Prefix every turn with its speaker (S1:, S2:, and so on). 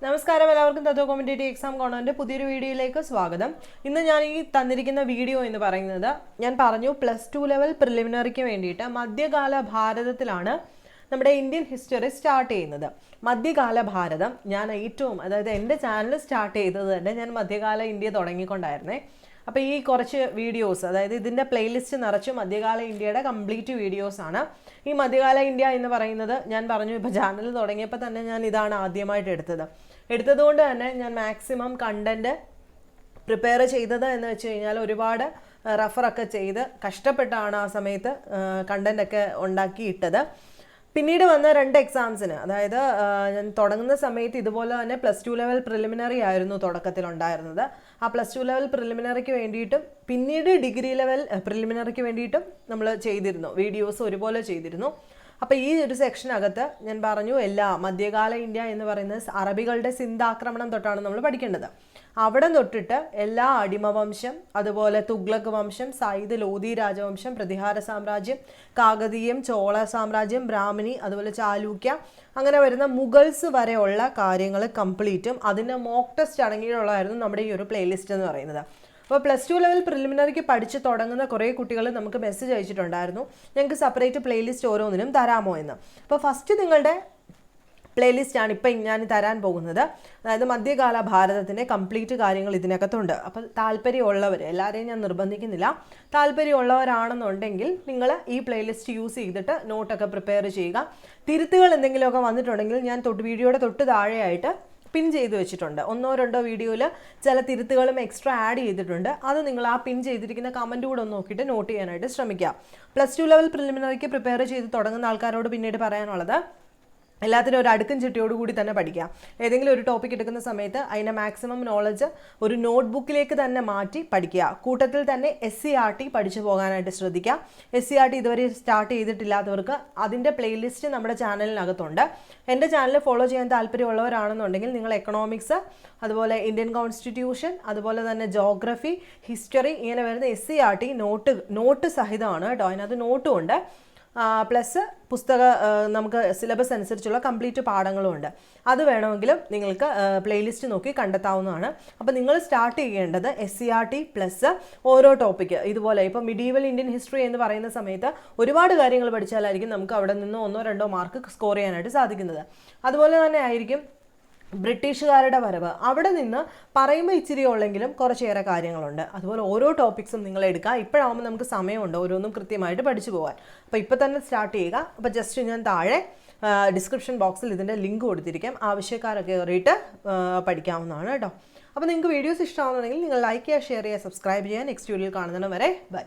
S1: നമസ്കാരം എല്ലാവർക്കും തത്വ competitive exam കോർണറിന്റെ പുതിയൊരു വീഡിയോയിലേക്ക് സ്വാഗതം. ഇന്ന് ഞാൻ ഈ തന്നിരിക്കുന്ന വീഡിയോ എന്ന് പറയുന്നത് ഞാൻ പറഞ്ഞു +2 ലെവൽ പ്രിലിമിനറിക്ക് വേണ്ടിയിട്ട് മധ്യകാല ഭാരതത്തിലാണ് നമ്മുടെ ഇന്ത്യൻ ഹിസ്റ്ററി സ്റ്റാർട്ട് ചെയ്യുന്നത്. മധ്യകാല ഭാരതം ഞാൻ അതായത് എൻ്റെ ചാനൽ സ്റ്റാർട്ട് ചെയ്തത് തന്നെ ഞാൻ മധ്യകാല ഇന്ത്യ തുടങ്ങിക്കൊണ്ടായിരുന്നേ. അപ്പോൾ ഈ കുറച്ച് വീഡിയോസ്, അതായത് ഇതിൻ്റെ പ്ലേലിസ്റ്റ് നിറച്ച് മധ്യകാല ഇന്ത്യയുടെ കംപ്ലീറ്റ് വീഡിയോസാണ്. ഈ മധ്യകാല ഇന്ത്യ എന്ന് പറയുന്നത് ഞാൻ പറഞ്ഞു ഇപ്പോൾ ചാനൽ തുടങ്ങിയപ്പോൾ തന്നെ ഞാൻ ഇതാണ് ആദ്യമായിട്ട് എടുത്തതുകൊണ്ട് തന്നെ ഞാൻ മാക്സിമം കണ്ടൻറ്റ് പ്രിപ്പയർ ചെയ്തത് എന്ന് വെച്ച് കഴിഞ്ഞാൽ ഒരുപാട് റെഫറൊക്കെ ചെയ്ത് കഷ്ടപ്പെട്ടാണ് ആ സമയത്ത് കണ്ടൻറ്റൊക്കെ ഉണ്ടാക്കിയിട്ടത്. പിന്നീട് വന്ന 2 എക്സാംസിന്, അതായത് ഞാൻ തുടങ്ങുന്ന സമയത്ത് ഇതുപോലെ തന്നെ +2 ലെവൽ പ്രിലിമിനറി ആയിരുന്നു തുടക്കത്തിലുണ്ടായിരുന്നത്. ആ +2 ലെവൽ പ്രിലിമിനറിക്ക് വേണ്ടിയിട്ടും പിന്നീട് ഡിഗ്രി ലെവൽ പ്രിലിമിനറിക്ക് വേണ്ടിയിട്ടും നമ്മൾ ചെയ്തിരുന്നു, വീഡിയോസ് ഒരുപോലെ ചെയ്തിരുന്നു. അപ്പോൾ ഈ ഒരു സെക്ഷനകത്ത് ഞാൻ പറഞ്ഞു മധ്യകാല ഇന്ത്യ എന്ന് പറയുന്നത് അറബികളുടെ സിന്ധ് ആക്രമണം തൊട്ടാണ് നമ്മൾ പഠിക്കേണ്ടത്. അവിടെ തൊട്ടിട്ട് എല്ലാ അടിമവംശം, അതുപോലെ തുഗ്ലക് വംശം, സയ്യിദ് ലോധി രാജവംശം, പ്രതിഹാര സാമ്രാജ്യം, കാകതീയം, ചോള സാമ്രാജ്യം, ബ്രാഹ്മണി, അതുപോലെ ചാലൂക്യ, അങ്ങനെ വരുന്ന മുഗൾസ് വരെയുള്ള കാര്യങ്ങൾ കംപ്ലീറ്റും അതിൻ്റെ മോക്ക് ടെസ്റ്റ് അടങ്ങിയിട്ടുള്ളതായിരുന്നു നമ്മുടെ ഈ ഒരു പ്ലേലിസ്റ്റ് എന്ന് പറയുന്നത്. അപ്പോൾ +2 ലെവൽ പ്രിലിമിനറിക്ക് പഠിച്ച് തുടങ്ങുന്ന കുറേ കുട്ടികൾ നമുക്ക് മെസ്സേജ് അയച്ചിട്ടുണ്ടായിരുന്നു, ഞങ്ങൾക്ക് സെപ്പറേറ്റ് പ്ലേലിസ്റ്റ് ഓരോന്നിനും തരാമോ എന്ന്. അപ്പോൾ ഫസ്റ്റ് നിങ്ങളുടെ പ്ലേലിസ്റ്റാണ് ഇപ്പം ഞാൻ തരാൻ പോകുന്നത്. അതായത് മധ്യകാല ഭാരതത്തിൻ്റെ കംപ്ലീറ്റ് കാര്യങ്ങൾ ഇതിനകത്തുണ്ട്. അപ്പോൾ താല്പര്യമുള്ളവർ, എല്ലാവരെയും ഞാൻ നിർബന്ധിക്കുന്നില്ല, താല്പര്യമുള്ളവരാണെന്നുണ്ടെങ്കിൽ നിങ്ങൾ ഈ പ്ലേലിസ്റ്റ് യൂസ് ചെയ്തിട്ട് നോട്ടൊക്കെ പ്രിപ്പയർ ചെയ്യുക. തിരുത്തുകൾ എന്തെങ്കിലുമൊക്കെ വന്നിട്ടുണ്ടെങ്കിൽ ഞാൻ വീഡിയോയുടെ തൊട്ട് താഴെയായിട്ട് പിൻ ചെയ്ത് വെച്ചിട്ടുണ്ട്. 1-2 വീഡിയോയിൽ ചില തിരുത്തുകളും എക്സ്ട്രാ ആഡ് ചെയ്തിട്ടുണ്ട്. അത് നിങ്ങൾ ആ പിൻ ചെയ്തിരിക്കുന്ന കമൻറ്റ് കൂടെ ഒന്ന് നോക്കിയിട്ട് നോട്ട് ചെയ്യാനായിട്ട് ശ്രമിക്കുക. +2 ലെവൽ പ്രിലിമിനറിക്ക് പ്രിപ്പയർ ചെയ്ത് തുടങ്ങുന്ന ആൾക്കാരോട് പിന്നീട് പറയാനുള്ളത്, എല്ലാത്തിനും ഒരു അടുക്കും ചിട്ടയോടുകൂടി തന്നെ പഠിക്കുക. ഏതെങ്കിലും ഒരു ടോപ്പിക് എടുക്കുന്ന സമയത്ത് അതിൻ്റെ മാക്സിമം നോളജ് ഒരു നോട്ട്ബുക്കിലേക്ക് തന്നെ മാറ്റി പഠിക്കുക. കൂട്ടത്തിൽ തന്നെ SCERT പഠിച്ചു പോകാനായിട്ട് ശ്രദ്ധിക്കുക. SCERT ഇതുവരെ സ്റ്റാർട്ട് ചെയ്തിട്ടില്ലാത്തവർക്ക് അതിൻ്റെ പ്ലേലിസ്റ്റ് നമ്മുടെ ചാനലിനകത്തുണ്ട്. എൻ്റെ ചാനൽ ഫോളോ ചെയ്യാൻ താല്പര്യമുള്ളവരാണെന്നുണ്ടെങ്കിൽ നിങ്ങൾ എക്കണോമിക്സ്, അതുപോലെ ഇന്ത്യൻ കോൺസ്റ്റിറ്റ്യൂഷൻ, അതുപോലെ തന്നെ ജോഗ്രഫി, ഹിസ്റ്ററി, ഇങ്ങനെ വരുന്ന SCERT നോട്ട് സഹിതമാണ് കേട്ടോ. അതിനകത്ത് നോട്ടും ഉണ്ട്, പ്ലസ് നമുക്ക് സിലബസ് അനുസരിച്ചുള്ള കംപ്ലീറ്റ് പാഠങ്ങളും ഉണ്ട്. അത് വേണമെങ്കിലും നിങ്ങൾക്ക് പ്ലേലിസ്റ്റ് നോക്കി കണ്ടെത്താവുന്നതാണ്. അപ്പോൾ നിങ്ങൾ സ്റ്റാർട്ട് ചെയ്യേണ്ടത് SCERT പ്ലസ് ഓരോ ടോപ്പിക്ക്. ഇതുപോലെ ഇപ്പോൾ മിഡീവൽ ഇന്ത്യൻ ഹിസ്റ്ററി എന്ന് പറയുന്ന സമയത്ത് ഒരുപാട് കാര്യങ്ങൾ പഠിച്ചാലായിരിക്കും നമുക്ക് അവിടെ നിന്ന് 1-2 മാർക്ക് സ്കോർ ചെയ്യാനായിട്ട് സാധിക്കുന്നത്. അതുപോലെ തന്നെ ആയിരിക്കും ബ്രിട്ടീഷുകാരുടെ വരവ്. അവിടെ നിന്ന് പറയുമ്പോൾ ഇച്ചിരി ഉള്ളെങ്കിലും കുറച്ചേറെ കാര്യങ്ങളുണ്ട്. അതുപോലെ ഓരോ ടോപ്പിക്സും നിങ്ങൾ എടുക്കുക. ഇപ്പോഴാകുമ്പോൾ നമുക്ക് സമയമുണ്ട് ഓരോന്നും കൃത്യമായിട്ട് പഠിച്ചു പോകാൻ. അപ്പോൾ ഇപ്പോൾ തന്നെ സ്റ്റാർട്ട് ചെയ്യുക. അപ്പോൾ ജസ്റ്റ് ഞാൻ താഴെ ഡിസ്ക്രിപ്ഷൻ ബോക്സിൽ ഇതിൻ്റെ ലിങ്ക് കൊടുത്തിരിക്കാം, ആവശ്യക്കാരൊക്കെ കയറിയിട്ട് പഠിക്കാവുന്നതാണ് കേട്ടോ. അപ്പോൾ നിങ്ങൾക്ക് വീഡിയോസ് ഇഷ്ടമാണെന്നുണ്ടെങ്കിൽ നിങ്ങൾ ലൈക്ക് ചെയ്യുക, ഷെയർ ചെയ്യുക, സബ്സ്ക്രൈബ് ചെയ്യുക. നെക്സ്റ്റ് വീഡിയോയിൽ കാണുന്നതിന് വരെ ബൈ.